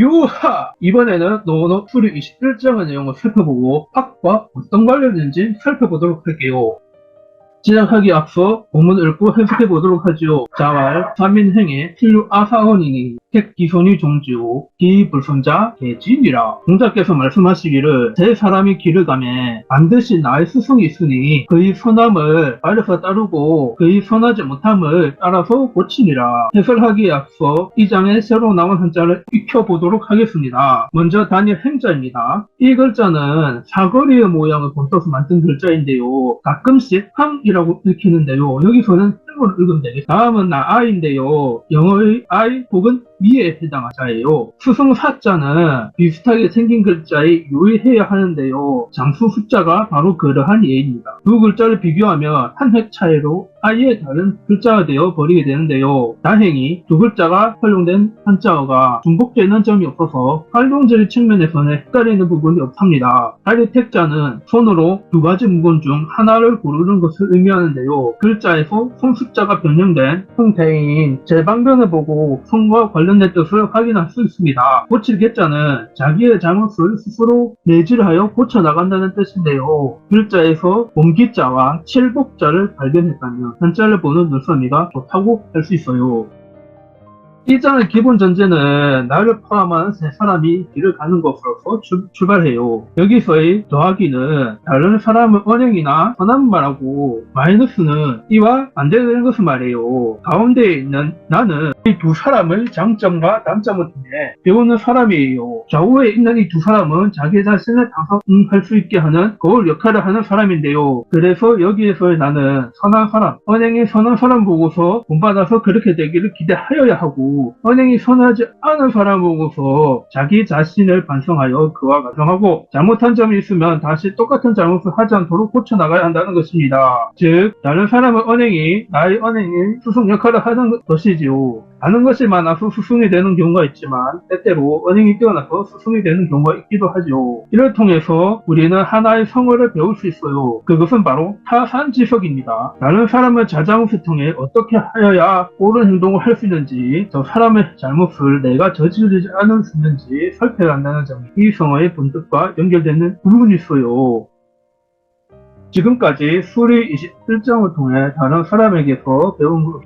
유하! 이번에는 노노 수리 21장의 내용을 살펴보고 학과 어떤 관련인지 살펴보도록 할게요. 시작하기 앞서 본문을 읽고 해석해보도록 하지요. 자왈, 사민행에 필요 아사원이니 택기손이 종지요 기불손자 개진이라. 공자께서 말씀하시기를 제 사람이 길을 가매 반드시 나의 스승이 있으니 그의 선함을 발려서 따르고 그의 선하지 못함을 따라서 고치니라. 해설하기에 앞서 이 장에 새로 나온 한자를 익혀보도록 하겠습니다. 먼저 단일 행자입니다. 이 글자는 사거리의 모양을 본떠서 만든 글자인데요. 가끔씩 함이라고 읽히는데요. 여기서는 함으로 읽으면 되겠습니다. 다음은 나아인데요. 영어의 I 혹은 미에 해당한 자예요. 수성 사자는 비슷하게 생긴 글자에 유의해야 하는데요. 장수 숫자가 바로 그러한 예입니다. 두 글자를 비교하면 한 획 차이로 아예 다른 글자가 되어 버리게 되는데요. 다행히 두 글자가 활용된 한자어가 중복되는 점이 없어서 활용적인 측면에서는 헷갈리는 부분이 없습니다. 달리 택자는 손으로 두 가지 문건 중 하나를 고르는 것을 의미하는데요. 글자에서 손 숫자가 변형된 형태인 재방변을 보고 손과 관련된 뜻을 확인할 수 있습니다. 고칠 개자는 자기의 잘못을 스스로 내질하여 고쳐나간다는 뜻인데요. 글자에서 봄기자와 칠복자를 발견했다면 한자를 보는 눈썰미가 좋다고 할 수 있어요. 이 장의 기본 전제는 나를 포함한 세 사람이 길을 가는 것으로서 출발해요. 여기서의 더하기는 다른 사람을 언행이나 선한 말하고 마이너스는 이와 반대되는 것을 말해요. 가운데에 있는 나는 이 두 사람의 장점과 단점을 통해 배우는 사람이에요. 좌우에 있는 이 두 사람은 자기 자신을 당성할 수 있게 하는 거울 역할을 하는 사람인데요. 그래서 여기에서의 나는 선한 사람, 언행이 선한 사람 보고서 본받아서 그렇게 되기를 기대하여야 하고 언행이 선하지 않은 사람 보고서 자기 자신을 반성하여 그와 가정하고 잘못한 점이 있으면 다시 똑같은 잘못을 하지 않도록 고쳐나가야 한다는 것입니다. 즉 다른 사람의 언행이 나의 언행인 수승 역할을 하는 것이지요. 아는 것이 많아서 스승이 되는 경우가 있지만 때때로 언행이 뛰어나서 스승이 되는 경우가 있기도 하죠. 이를 통해서 우리는 하나의 성어를 배울 수 있어요. 그것은 바로 타산지석입니다. 다른 사람의 자잘못을 통해 어떻게 하여야 옳은 행동을 할 수 있는지, 저 사람의 잘못을 내가 저지르지 않을 수 있는지 살펴간다는 점이 이 성어의 본뜻과 연결되는 부분이 있어요. 지금까지 수리 21장을 통해 다른 사람에게서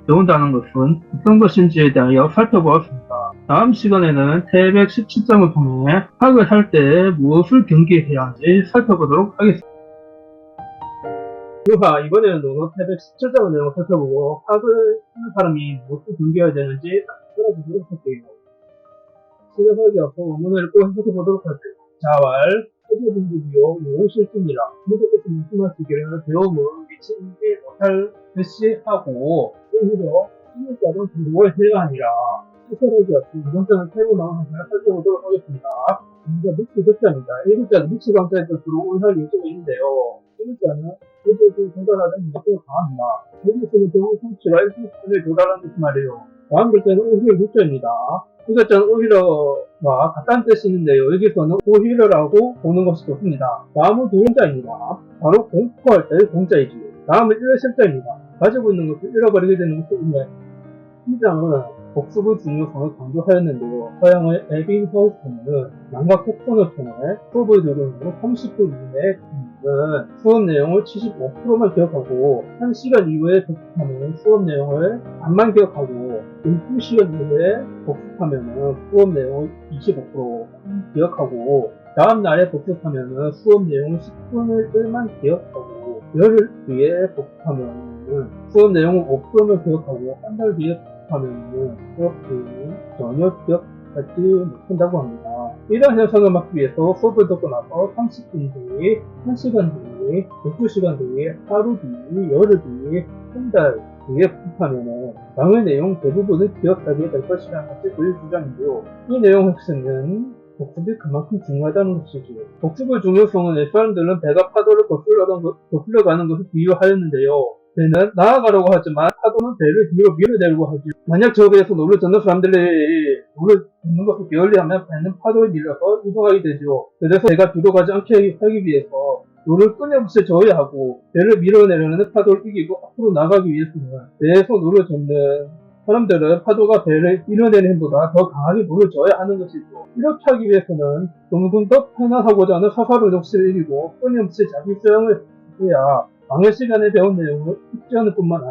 배운다는 것은 어떤 것인지에 대하여 살펴보았습니다. 다음 시간에는 태백 17장을 통해 학을 할 때 무엇을 경계해야 하는지 살펴보도록 하겠습니다. 이번에는 태백 17장을 내용 살펴보고 학을 하는 사람이 무엇을 경계해야 되는지 살펴보도록 할게요. 시작하기 앞서 원문을 꼭 해석해보도록 할게요. 자왈 해결분들이요 용실증이라 무조건서 말씀하시기를 배움은 미치지 못할 듯이 하고 오히려 신일자는 공부를 해야 하니라. 해설하기 앞서 이번장을 새로 나온 한자를 살펴보도록 하겠습니다. 먼저 미치 글자입니다. 이 글자는 미치 강자의 뜻으로 오인할 예정이 있는데요. 이 글자는 의도에 도달하는 약도가 강합니다. 여기서는 경우 성취가 1%에 도달하는 뜻 말이에요. 다음 글자는 오히려 글자입니다. 이 글자는 오히려와 같다는 뜻이 있는데요. 여기서는 오히려라고 보는 것이 좋습니다. 다음은 두 글자입니다. 바로 공포할 때의 공자이지요. 다음은 일실자입니다. 가지고 있는 것을 잃어버리게 되는 것을 의미합니다. 이 장은 복습의 중요성을 강조하였는데요. 서양의 에빈 허우스는 양각 폭선을 통해 수업을 들은 후 30분 이내에 수업 내용을 75%만 기억하고 1시간 이후에 복습하면 수업 내용을 반만 기억하고 12시간 이후에 복습하면 수업 내용을 25% 기억하고 다음 날에 복습하면 수업 내용을 10분의 1만 기억하고 열흘 뒤에 복습하면 수업 내용을 5%만 기억하고 한 달 뒤에 하면은 수업이 전혀 기억하지 못한다고 합니다. 이러한 현상을 막기 위해서 수업을 듣고 나서 30분 뒤, 1시간 뒤, 12시간 뒤, 하루 뒤, 열흘 뒤, 한 달 뒤에 복습하면은 강의 내용 대부분을 기억하게 될 것이라는 것이 그의 주장인데요. 이 내용 핵심은 복습이 그만큼 중요하다는 것이죠. 복습의 중요성은 사람들은 배가 파도를 거슬러 가는 것을 비유하였는데요. 배는 나아가려고 하지만 파도는 배를 뒤로 밀어내려고 하죠. 만약 저 배에서 노를 젓는 사람들이 노를 젓는 것을 게을리하면 배는 파도에 밀려서 이동하게 되죠. 그래서 배가 뒤로 가지 않게 하기 위해서 노를 끊임없이 저어야 하고 배를 밀어내려는 파도를 이기고 앞으로 나가기 위해서는 배에서 노를 젓는 사람들은 파도가 배를 밀어내는 힘보다 더 강하게 물을 줘야 하는 것이죠. 이렇게 하기 위해서는 조금 더 편안하고자 하는 사사로 욕심을 이기고 끊임없이 자기 수영을 해야 방해 시간에 배운 내용을 익히는 뿐만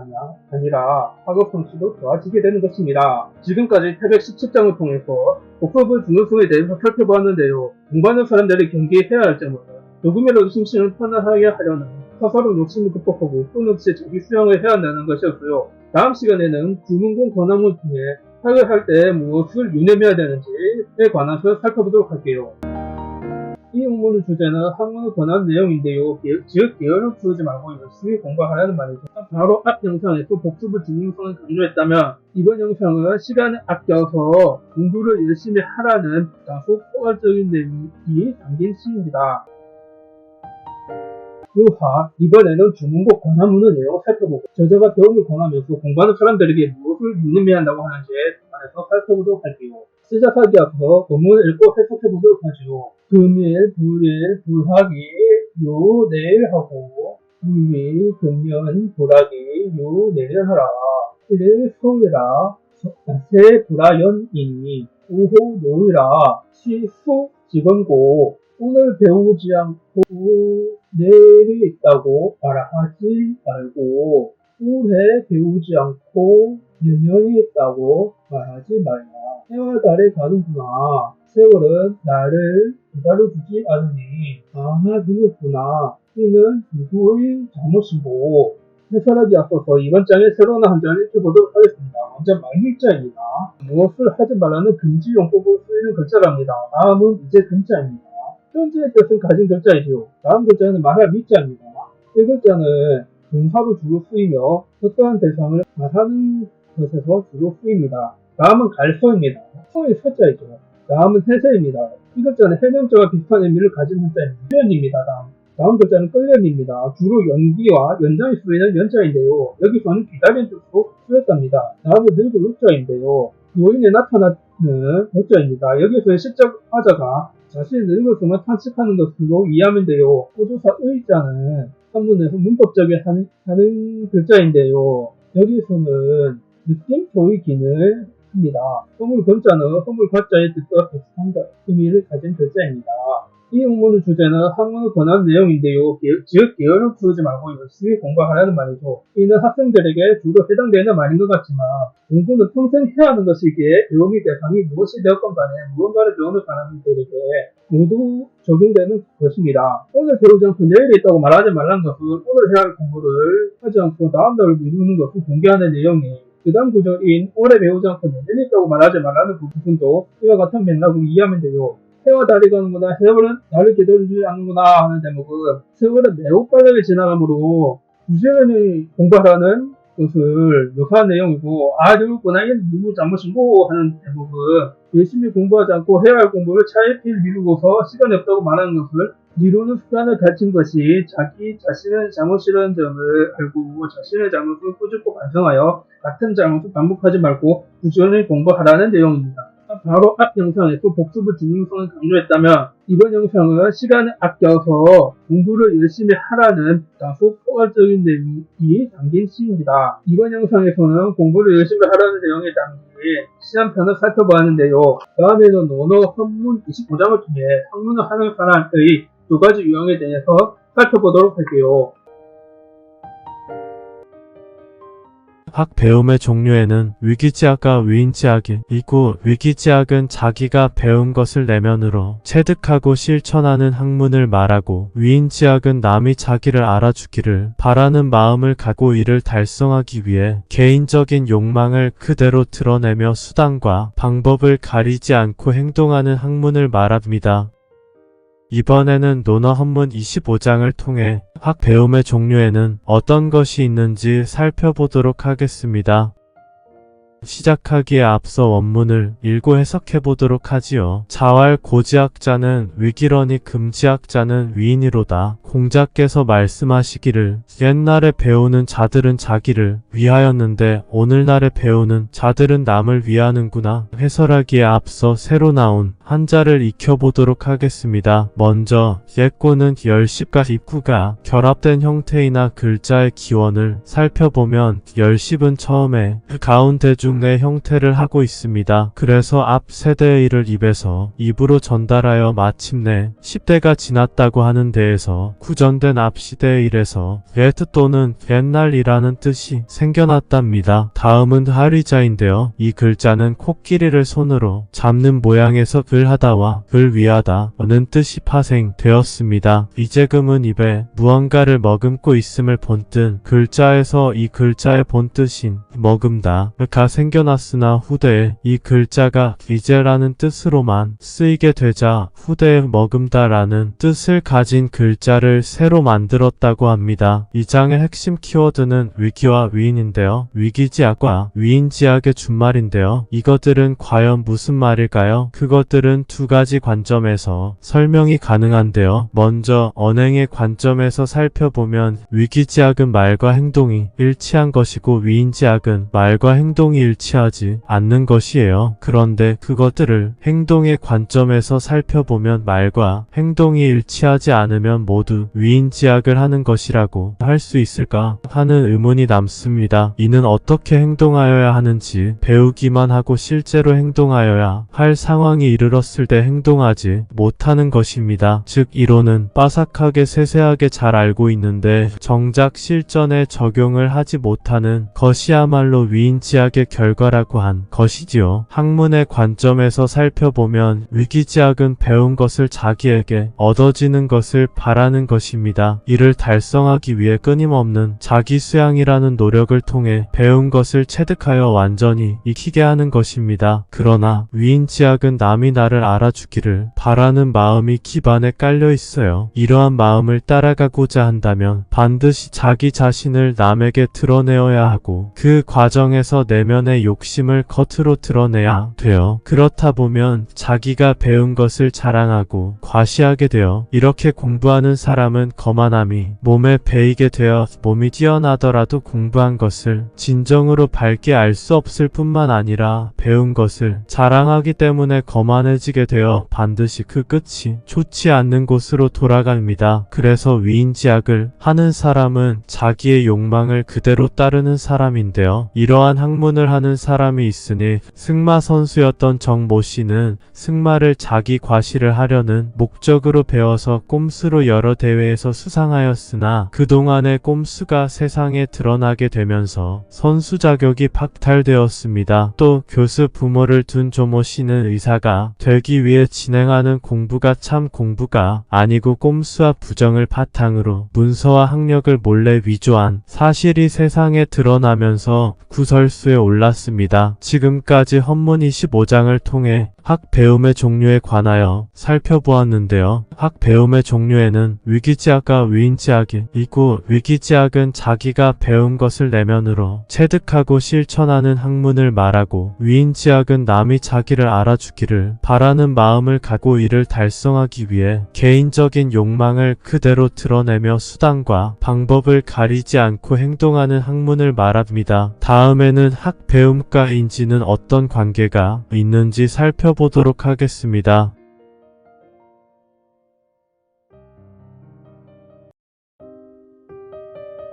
아니라 학업 성취도 좋아지게 되는 것입니다. 지금까지 태백 17장을 통해서 복습의 중요성에 대해서 살펴보았는데요. 공부하는 사람들이 경계해야 할 점은 조금이라도 심신을 편안하게 하려는 사사로 욕심을 극복하고 끊임없이 자기 수영을 해야 한다는 것이었고요. 다음 시간에는 주문공 권한문을 통해 학을 할 때 무엇을 유념해야 되는지에 관해서 살펴보도록 할게요. 이 문문의 주제는 학문을 권한 내용인데요. 즉 게으름 부르지 말고 열심히 공부하라는 말이죠. 바로 앞 영상에서 복습의 중요성을 강조했다면 이번 영상은 시간을 아껴서 공부를 열심히 하라는 다소 포괄적인 내용이 담긴 시입니다. 유하, 이번에는 주문곡 권한문의 내용을 살펴보고 저자가 배움을 권하면서 공부하는 사람들에게 무엇을 유념해야 한다고 하는지에 관해서 살펴보도록 할게요. 시작하기 앞서 본문을 읽고 해석해보도록 하죠. 금일, 불일, 불하기, 요, 내일 하고 불위, 금년, 불하기, 요, 내일 하라. 일일, 소이라, 세, 불하연이니 우호, 노이라, 시, 수, 직원고 오늘 배우지 않고 내일이 있다고 말하지 말고 올해 배우지 않고 내년이 있다고 말하지 말라. 해와 달에 가는구나. 세월은 나를 기다려주지 않으니 나 늙었구나. 이는 누구의 잘못이고. 해설하기 앞서서 이번 장의 새로운 한 장을 읽어보도록 하겠습니다. 먼저 말밀자입니다. 무엇을 하지 말라는 금지 용법으로 쓰이는 글자랍니다. 다음은 이제 글자입니다. 현재의 뜻은 가진 글자이죠. 다음 글자는 말할 미자입니다. 이 글자는 동사로 주로 쓰이며 어떠한 대상을 말하는 것에서 주로 쓰입니다. 다음은 갈서입니다. 서의 서자이죠. 다음은 해세입니다. 이 글자는 해명자와 비슷한 의미를 가진 한자입니다. 표현입니다. 다음 글자는 끌련입니다. 주로 연기와 연장이 쓰이는 연자인데요. 여기서는 기다린 뜻으로 쓰였답니다. 다음은 늙은 룩자인데요. 요인에 나타나는 역자입니다. 여기서의 시적 하자가 자신이 늙었으면 탄식하는 것으로 이해하면 돼요. 호조사 의자는 한문에서 문법적인 하는 글자인데요. 여기서는 느낌 소위 기능을 합니다. 허물 건자는 허물 과자의 뜻과 비슷한 의미를 가진 글자입니다. 이 문문의 주제는 학문을 권한 내용인데요. 즉 게으름 부르지 말고 열심히 공부하라는 말이죠. 이는 학생들에게 주로 해당되는 말인 것 같지만 공부는 평생 해야 하는 것이기에 배움의 대상이 무엇이 되었건 간에 무언가를 배우는 사람들에게 모두 적용되는 것입니다. 오늘 배우지 않고 내일이 있다고 말하지 말라는 것은 오늘 해야 할 공부를 하지 않고 다음날을 미루는 것을 경계하는 내용이에요. 그 다음 구절인 올해 배우지 않고 내년이 있다고 말하지 말라는 부분도 이와 같은 맥락으로 이해하면 돼요. 해와 달이 가는구나, 세월은 나를 기다려주지 않는구나 하는 대목은 세월은 매우 빠르게 지나가므로 부지런히 공부하라는 것을 묘사한 내용이고 늙었구나, 이게 누구 잘못이고 하는 대목은 열심히 공부하지 않고 해야 할 공부를 차일피일 미루고서 시간이 없다고 말하는 것을 미루는 습관을 가진 것이 자기 자신의 잘못이라는 점을 알고 자신의 잘못을 꾸짖고 반성하여 같은 잘못을 반복하지 말고 부지런히 공부하라는 내용입니다. 바로 앞 영상에서 복습의 중요성을 강조했다면 이번 영상은 시간을 아껴서 공부를 열심히 하라는 다소 포괄적인 내용이 담긴 시입니다. 이번 영상에서는 공부를 열심히 하라는 내용이 담긴 시한편을 살펴보았는데요. 다음에는 논어 헌문 25장을 통해 학문을 하는 사람의 두 가지 유형에 대해서 살펴보도록 할게요. 학 배움의 종류에는 위기지학과 위인지학이 있고, 위기지학은 자기가 배운 것을 내면으로 체득하고 실천하는 학문을 말하고, 위인지학은 남이 자기를 알아주기를 바라는 마음을 갖고 이를 달성하기 위해 개인적인 욕망을 그대로 드러내며 수단과 방법을 가리지 않고 행동하는 학문을 말합니다. 이번에는 논어 헌문 25장을 통해 학 배움의 종류에는 어떤 것이 있는지 살펴보도록 하겠습니다. 시작하기에 앞서 원문을 읽고 해석해보도록 하지요. 자왈 고지학자는 위기러니 금지학자는 위인이로다. 공자께서 말씀하시기를 옛날에 배우는 자들은 자기를 위하였는데 오늘날에 배우는 자들은 남을 위하는구나. 해설하기에 앞서 새로 나온 한자를 익혀보도록 하겠습니다. 먼저 예꼬는 열십과 입구가 결합된 형태이나 글자의 기원을 살펴보면 열십은 처음에 가운데 중의 형태를 하고 있습니다. 그래서 앞 세대의 일을 입에서 입으로 전달하여 마침내 10대가 지났다고 하는 데에서 구전된 앞 시대의 일에서 옛 또는 옛날이라는 뜻이 생겨났답니다. 다음은 하리자인데요. 이 글자는 코끼리를 손으로 잡는 모양에서 글하다와 글위하다는 뜻이 파생되었습니다. 이재금은 입에 무언가를 머금고 있음을 본뜬 글자에서 이 글자의 본뜻인 머금다가 생겨났으나 후대에 이 글자가 이제라는 뜻으로만 쓰이게 되자 후대에 머금다라는 뜻을 가진 글자를 새로 만들었다고 합니다. 이 장의 핵심 키워드는 위기와 위인인데요. 위기지악과 위인지악의 준말인데요. 이것들은 과연 무슨 말일까요? 그것들은 두 가지 관점에서 설명이 가능한데요. 먼저 언행의 관점에서 살펴보면 위기지악은 말과 행동이 일치한 것이고 위인지악은 말과 행동이 일치하지 않는 것이에요. 그런데 그것들을 행동의 관점에서 살펴보면 말과 행동이 일치하지 않으면 모두 위인지악을 하는 것이라고 할 수 있을까 하는 의문이 남습니다. 이는 어떻게 행동하여야 하는지 배우기만 하고 실제로 행동하여야 할 상황이 이르렀을 때 행동하지 못하는 것입니다. 즉 이론은 빠삭하게 세세하게 잘 알고 있는데 정작 실전에 적용을 하지 못하는 것이야말로 위인지악의 결과라고 한 것이지요. 학문의 관점에서 살펴보면 위기지악은 배운 것을 자기에게 얻어지는 것을 바라는 것입니다. 이를 달성하기 위해 끊임없는 자기 수양이라는 노력을 통해 배운 것을 체득하여 완전히 익히게 하는 것입니다. 그러나 위인지악은 남이 나를 알아주기를 바라는 마음이 기반에 깔려 있어요. 이러한 마음을 따라가고자 한다면 반드시 자기 자신을 남에게 드러내어야 하고 그 과정에서 내면의 욕심을 겉으로 드러내야 돼요. 그렇다 보면 자기가 배운 것을 자랑하고 과시하게 돼요. 이렇게 공부하는 사람은 거만함이 몸에 배이게 되어 몸이 뛰어나더라도 공부한 것을 진정으로 밝게 알 수 없을 뿐만 아니라 배운 것을 자랑하기 때문에 거만해지게 되어 반드시 그 끝이 좋지 않는 곳으로 돌아갑니다. 그래서 위인지악을 하는 사람은 자기의 욕망을 그대로 따르는 사람인데요. 이러한 학문을 하는 사람이 있으니 승마 선수였던 정모 씨는 승마를 자기 과시를 하려는 목적으로 배워서 꼼수로 여러 대회에서 수상하였으나 그동안의 꼼수가 세상에 드러나게 되면서 선수 자격이 박탈되었습니다. 또 교수 부모를 둔 조모 씨는 의사가 되기 위해 진행하는 공부가 참 공부가 아니고 꼼수와 부정을 바탕으로 문서와 학력을 몰래 위조한 사실이 세상에 드러나면서 구설수에 올랐습니다. 지금까지 헌문 25장을 통해 학 배움의 종류에 관하여 살펴보았는데요. 학 배움의 종류에는 위기지악과 위인지악이 있고 위기지악은 자기가 배운 것을 내면으로 체득하고 실천하는 학문을 말하고 위인지악은 남이 자기를 알아주기를 바라는 마음을 갖고 이를 달성하기 위해 개인적인 욕망을 그대로 드러내며 수단과 방법을 가리지 않고 행동하는 학문을 말합니다. 다음에는 학 배움과 인지는 어떤 관계가 있는지 살펴보도록 하겠습니다.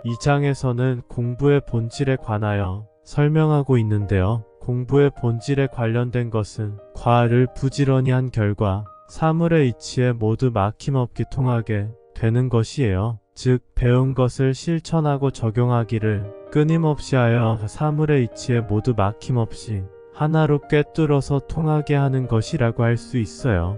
이 장에서는 공부의 본질에 관하여 설명하고 있는데요. 공부의 본질에 관련된 것은 과를 부지런히 한 결과 사물의 이치에 모두 막힘없게 통하게 되는 것이에요. 즉 배운 것을 실천하고 적용하기를 끊임없이 하여 사물의 이치에 모두 막힘없이 하나로 꿰뚫어서 통하게 하는 것이라고 할 수 있어요.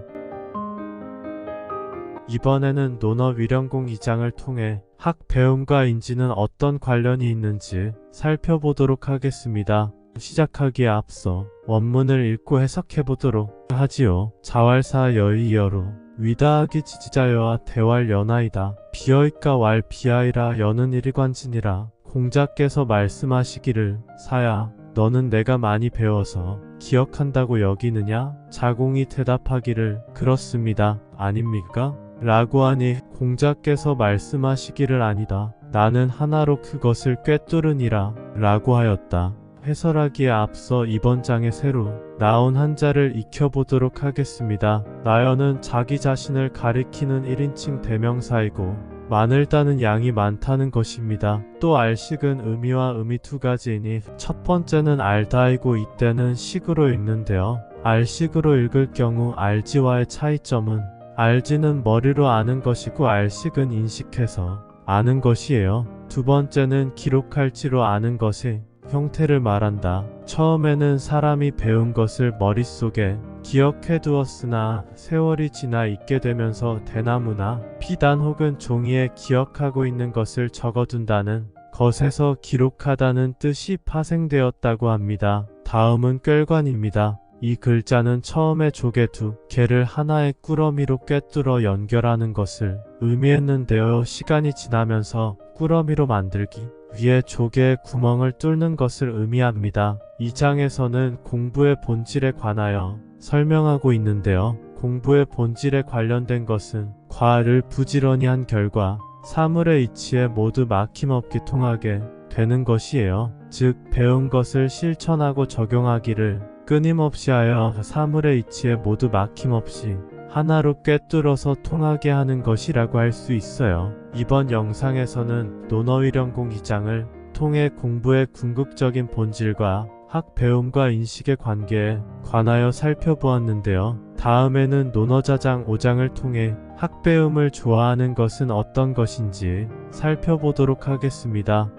이번에는 논어 위령공 2장을 통해 학 배움과 인지는 어떤 관련이 있는지 살펴보도록 하겠습니다. 시작하기에 앞서 원문을 읽고 해석해보도록 하지요. 자왈사 여의여로 위다하기 지지자여와 대왈 연하이다. 비어있가 왈 비하이라 여는 일관지니라. 공자께서 말씀하시기를 사야 너는 내가 많이 배워서 기억한다고 여기느냐? 자공이 대답하기를 그렇습니다. 아닙니까? 라고 하니 공자께서 말씀하시기를 아니다. 나는 하나로 그것을 꿰뚫으니라 라고 하였다. 해설하기에 앞서 이번 장에 새로 나온 한자를 익혀보도록 하겠습니다. 나연은 자기 자신을 가리키는 1인칭 대명사이고 많을 따는 양이 많다는 것입니다. 또 알식은 의미와 의미 두 가지이니 첫 번째는 알다이고 이때는 식으로 읽는데요. 알식으로 읽을 경우 알지와의 차이점은 알지는 머리로 아는 것이고 알식은 인식해서 아는 것이에요. 두 번째는 기록할지로 아는 것의 형태를 말한다. 처음에는 사람이 배운 것을 머릿속에 기억해두었으나 세월이 지나 있게 되면서 대나무나 피단 혹은 종이에 기억하고 있는 것을 적어둔다는 것에서 기록하다는 뜻이 파생되었다고 합니다. 다음은 꿰관입니다. 이 글자는 처음에 조개 두 개를 하나의 꾸러미로 꿰뚫어 연결하는 것을 의미했는데요. 시간이 지나면서 꾸러미로 만들기 위에 조개의 구멍을 뚫는 것을 의미합니다. 이 장에서는 공부의 본질에 관하여 설명하고 있는데요. 공부의 본질에 관련된 것은 과를 부지런히 한 결과 사물의 이치에 모두 막힘없게 통하게 되는 것이에요. 즉 배운 것을 실천하고 적용하기를 끊임없이 하여 사물의 이치에 모두 막힘없이 하나로 꿰뚫어서 통하게 하는 것이라고 할 수 있어요. 이번 영상에서는 논어휘령공 2장을 통해 공부의 궁극적인 본질과 학배움과 인식의 관계에 관하여 살펴보았는데요. 다음에는 논어자장 5장을 통해 학배움을 좋아하는 것은 어떤 것인지 살펴보도록 하겠습니다.